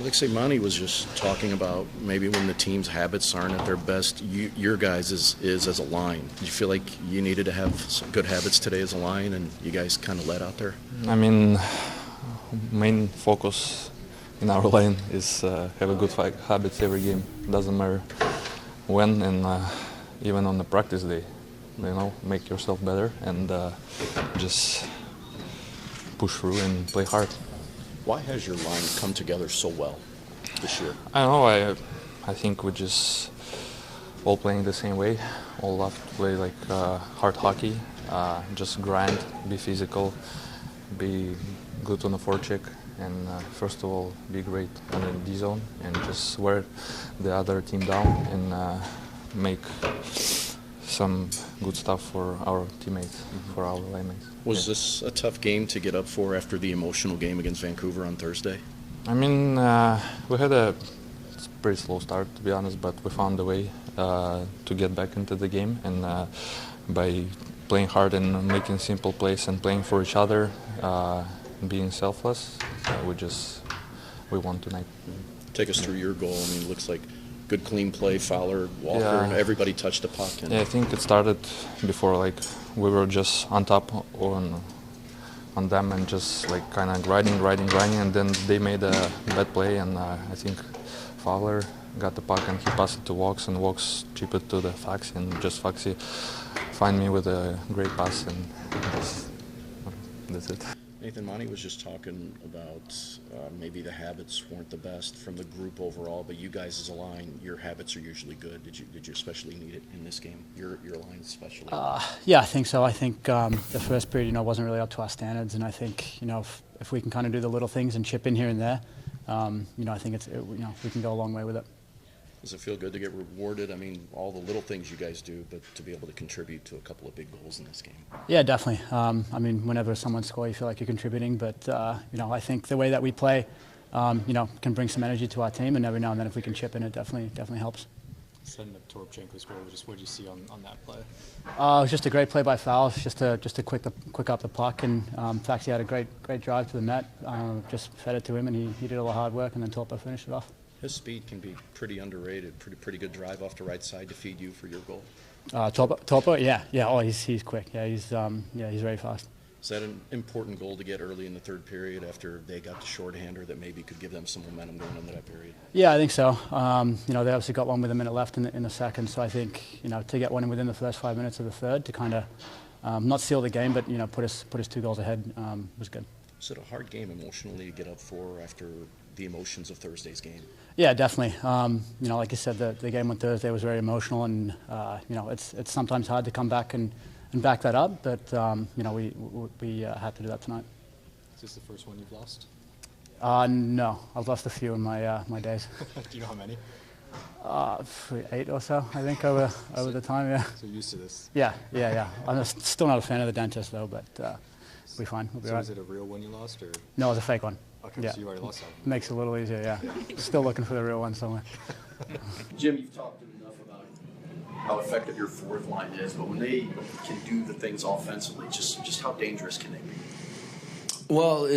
Alexey was just talking about maybe when the team's habits aren't at their best, your guys is as a line. Did you feel like you needed to have some good habits today as a line, and you guys kind of led out there? I mean, main focus in our line is have a good habits every game. Doesn't matter when, and even on the practice day, make yourself better and just push through and play hard. Why has your line come together so well this year? I don't know. I think we're just all playing the same way. All love to play like hard hockey. Just grind, be physical, be good on the forecheck, and first of all, be great on the D zone and just wear the other team down and make some good stuff for our teammates, for our line-mates. Was this a tough game to get up for after the emotional game against Vancouver on Thursday? I mean, we had a pretty slow start, to be honest, but we found a way to get back into the game, and by playing hard and making simple plays and playing for each other, being selfless, we won tonight. Take us through your goal. I mean, it looks like good clean play, Fowler, Walker, and everybody touched the puck. Yeah, I think it started before, like, we were just on top on them and just like kind of grinding, and then they made a bad play, and I think Fowler got the puck and he passed it to Walks, and Walks chipped it to the Foxy, and just Foxy find me with a great pass, and that's it. Nathan, Monty was just talking about maybe the habits weren't the best from the group overall, but you guys as a line, your habits are usually good. Did you especially need it in this game? Your line especially? Yeah, I think so. I think the first period, wasn't really up to our standards, and I think, if we can kind of do the little things and chip in here and there, I think we can go a long way with it. Does it feel good to get rewarded? I mean, all the little things you guys do, but to be able to contribute to a couple of big goals in this game. Yeah, definitely. I mean, whenever someone scores, you feel like you're contributing. But, I think the way that we play, can bring some energy to our team. And every now and then if we can chip in, it definitely helps. Setting up Toropchenko's goal, just what did you see on that play? It was just a great play by Fowles, just to quick up the puck. And in fact, he had a great drive to the net. Just fed it to him, and he did all the hard work, and then Torpo finished it off. His speed can be pretty underrated. Pretty good drive off the right side to feed you for your goal. Torpo, yeah. Oh, he's quick. Yeah, he's very fast. Is that an important goal to get early in the third period after they got the shorthander that maybe could give them some momentum going into that period? Yeah, I think so. They obviously got one with a minute left in the second, so I think to get one in within the first 5 minutes of the third to kind of not seal the game, but put us 2 goals ahead was good. Was it a hard game emotionally to get up for after the emotions of Thursday's game? Yeah, definitely. Like I said, the game on Thursday was very emotional, and it's sometimes hard to come back and back that up, but we had to do that tonight. Is this the first one you've lost? No, I've lost a few in my days. Do you know how many? 8 or so, I think, over the time. Yeah. So you're used to this. Yeah. I'm still not a fan of the dentist though, but we'll be fine. We'll be so right. is it a real one you lost, or? No, it was a fake one. Okay, yeah. so you already lost that. Makes it a little easier, yeah. Still looking for the real one somewhere. Jim, you've talked enough about how effective your fourth line is, but when they can do the things offensively, just how dangerous can they be? Well,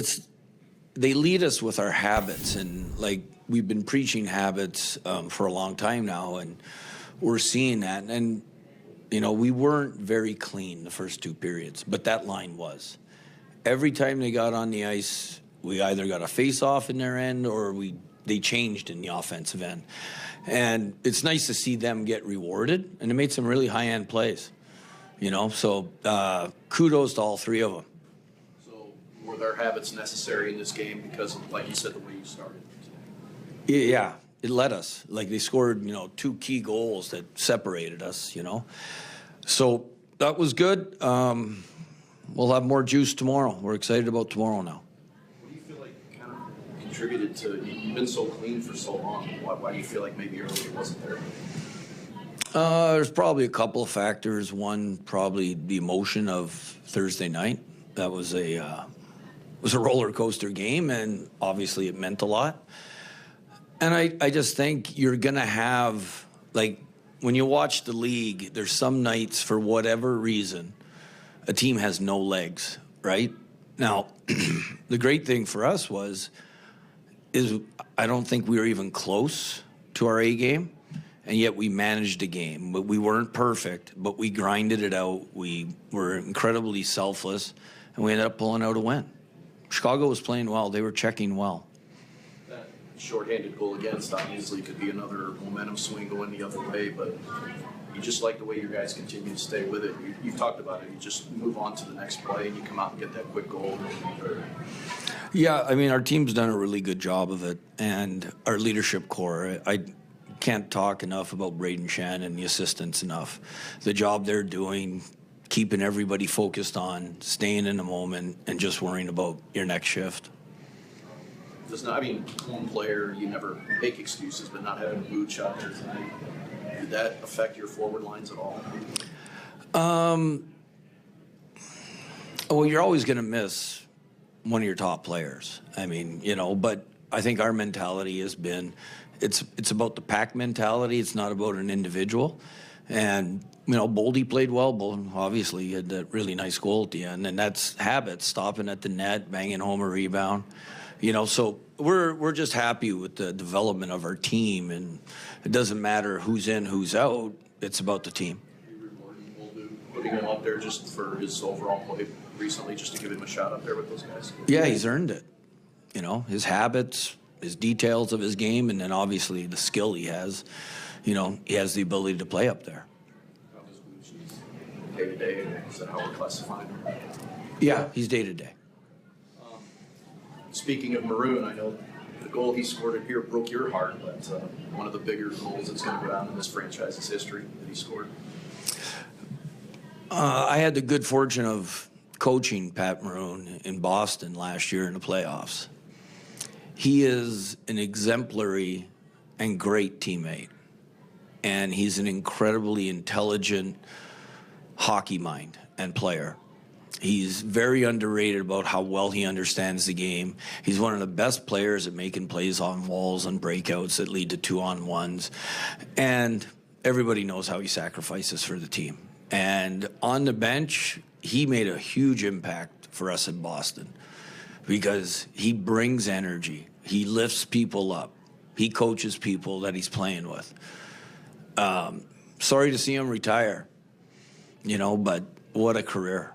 they lead us with our habits, and like we've been preaching habits for a long time now, and we're seeing that. And we weren't very clean the first 2 periods, but that line was. Every time they got on the ice, we either got a face-off in their end or they changed in the offensive end. And it's nice to see them get rewarded, and they made some really high-end plays. So kudos to all 3 of them. So were their habits necessary in this game because of, like you said, the way you started? Yeah, it led us. Like they scored, 2 key goals that separated us, So that was good. We'll have more juice tomorrow. We're excited about tomorrow now. What do you feel like kind of contributed to, you've been so clean for so long, why do you feel like maybe earlier it wasn't there? There's probably a couple of factors. One, probably the emotion of Thursday night. That was a roller coaster game, and obviously it meant a lot. And I just think you're going to have, like, when you watch the league, there's some nights, for whatever reason, a team has no legs, right? Now, the great thing for us was is I don't think we were even close to our A game, and yet we managed a game. But we weren't perfect, but we grinded it out. We were incredibly selfless, and we ended up pulling out a win. Chicago was playing well. They were checking well. That shorthanded goal against obviously could be another momentum swing going the other way, but you just like the way you guys continue to stay with it. You've talked about it. You just move on to the next play and you come out and get that quick goal. Yeah, I mean, our team's done a really good job of it, and our leadership core. I can't talk enough about Braden Shen and the assistants enough. The job they're doing, keeping everybody focused on staying in the moment and just worrying about your next shift. I mean, one player, you never make excuses, but not having a boot shot there tonight, did that affect your forward lines at all? Well, you're always going to miss one of your top players. I mean, but I think our mentality has been, it's about the pack mentality. It's not about an individual. And, Boldy played well. Obviously, he had that really nice goal at the end. And that's habits, stopping at the net, banging home a rebound. So we're just happy with the development of our team. And it doesn't matter who's in, who's out. It's about the team. Putting him up there just for his overall play recently, just to give him a shot up there with those guys. Yeah, he's earned it. His habits, his details of his game, and then obviously the skill he has. He has the ability to play up there. Day to day, is that how we're classifying him? Yeah, he's day to day. Speaking of Maroon, I know the goal he scored in here broke your heart, but one of the bigger goals that's going to go down in this franchise's history that he scored. I had the good fortune of coaching Pat Maroon in Boston last year in the playoffs. He is an exemplary and great teammate, and he's an incredibly intelligent hockey mind and player. He's very underrated about how well he understands the game. He's one of the best players at making plays on walls and breakouts that lead to 2-on-1s. And everybody knows how he sacrifices for the team. And on the bench, he made a huge impact for us in Boston because he brings energy. He lifts people up. He coaches people that he's playing with. Sorry to see him retire, but what a career.